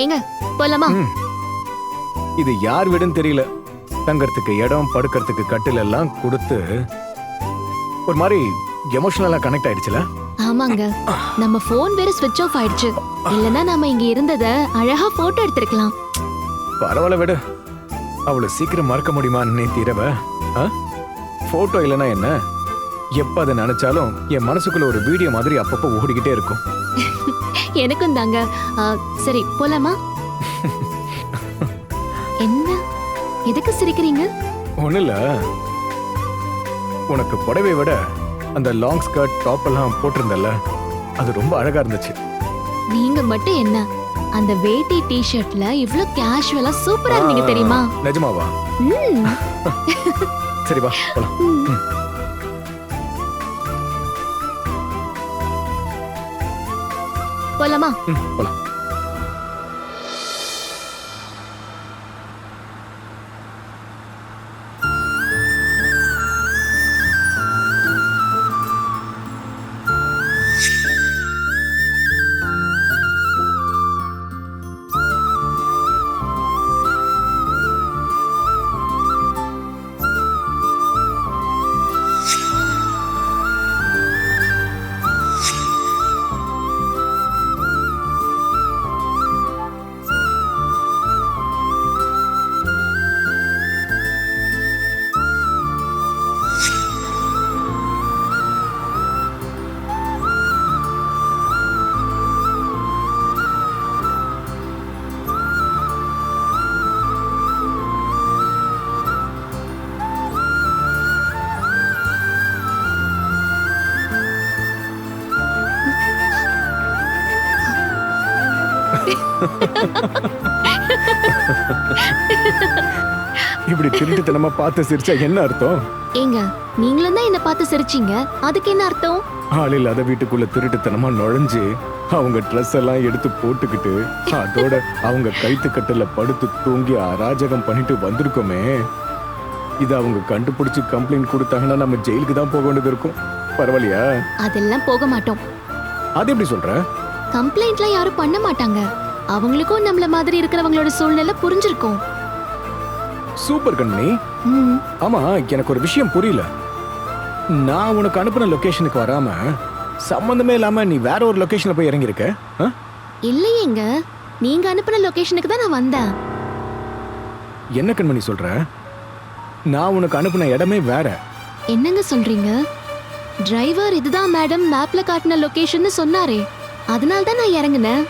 ஏங்க போலாமா? இது யார் வீடுன்னு தெரியல. தங்கறதுக்கு இடம், படுக்கிறதுக்கு கட்டில் எல்லாம் கொடுத்து ஒரு மாதிரி எமோஷனலா கனெக்ட் ஆயிடுச்சுல. ஆமாங்க, நம்ம போன் வேற ஸ்விட்ச் ஆஃப் ஆயிடுச்சு. இல்லனா நாம இங்க இருந்தத அழகா போட்டோ எடுத்திருக்கலாம். பரவாயில்ல விடு. அவ்வளவு சீக்கிரம் மறக்க முடியுமா நீ தீரவ? போட்டோ இல்லனா என்ன? எப்ப அதை நினைச்சாலும் என் மனசுக்குள்ள ஒரு வீடியோ மாதிரி அப்பப்போ ஓடிக்கிட்டே இருக்கும். எனக்கும் தாங்க. சரி போலாமா? என்ன எதுக்கு சிரிக்கிறீங்க? ஒண்ணு இல்ல, உனக்கு புடவை விட அந்த லாங் ஸ்கர்ட் டாப் எல்லாம் போட்டிருந்தல்ல, அது ரொம்ப அழகா இருந்துச்சு. நீங்க மட்டும் என்ன அந்த வேட்டி டி-ஷர்ட்ல இவ்ளோ கேஷுவலா சூப்பரா இருந்தீங்க தெரியுமா? நிஜமாவா? சரி வா போலாம். போலாமா? போலாம். இப்படி திருட்டுத்தனமா பார்த்து சிரிச்சா என்ன அர்த்தம்? ஏங்க நீங்களும் தான் என்ன பார்த்து சிரிச்சீங்க, அதுக்கு என்ன அர்த்தம்? ஆள் இல்லாத வீட்டுக்குள்ள திருட்டுத்தனமா நுழைஞ்சு அவங்க ட்ரெஸ் எல்லாம் எடுத்து போட்டுக்கிட்டு அதோட அவங்க கைத்துக்கட்டுல படுத்து தூங்கி அராஜகம் பண்ணிட்டு வந்திருக்கோமே, இத அவங்க கண்டுபிடிச்சு கம்ப்ளைண்ட் கொடுத்தாங்கன்னா நம்ம ஜெயிலுக்கு தான் போக வேண்டியது இருக்கும். பரவாயில்லையா? அதெல்லாம் போக மாட்டோம். அது எப்படி சொல்ற? கம்ப்ளைண்ட்லாம் யாரும் பண்ண மாட்டாங்க. அவங்களுக்கும் நம்மள மாதிரி இருக்கிறவங்களோட சூழ்நிலை புரிஞ்சிருக்கும். சூப்பர் கண்மணி. ஆமா, எனக்கு ஒரு விஷயம் புரியல. நான் உனக்கு அனுப்பின லொகேஷனுக்கு வராம சம்பந்தமே இல்லாம நீ வேற ஒரு லொகேஷன்ல போய் இறங்கி இருக்க. இல்லையேங்க, நீங்க அனுப்பின லொகேஷனுக்கு தான் நான் வந்தேன். என்ன கண்மணி சொல்ற? நான் உனக்கு அனுப்பின இடமே வேற. என்னங்க சொல்றீங்க? டிரைவர் இதுதான் மேடம் மேப்ல காட்டின லொகேஷன் சொன்னாரே, அதனால தான் நான் இறங்குனேன்.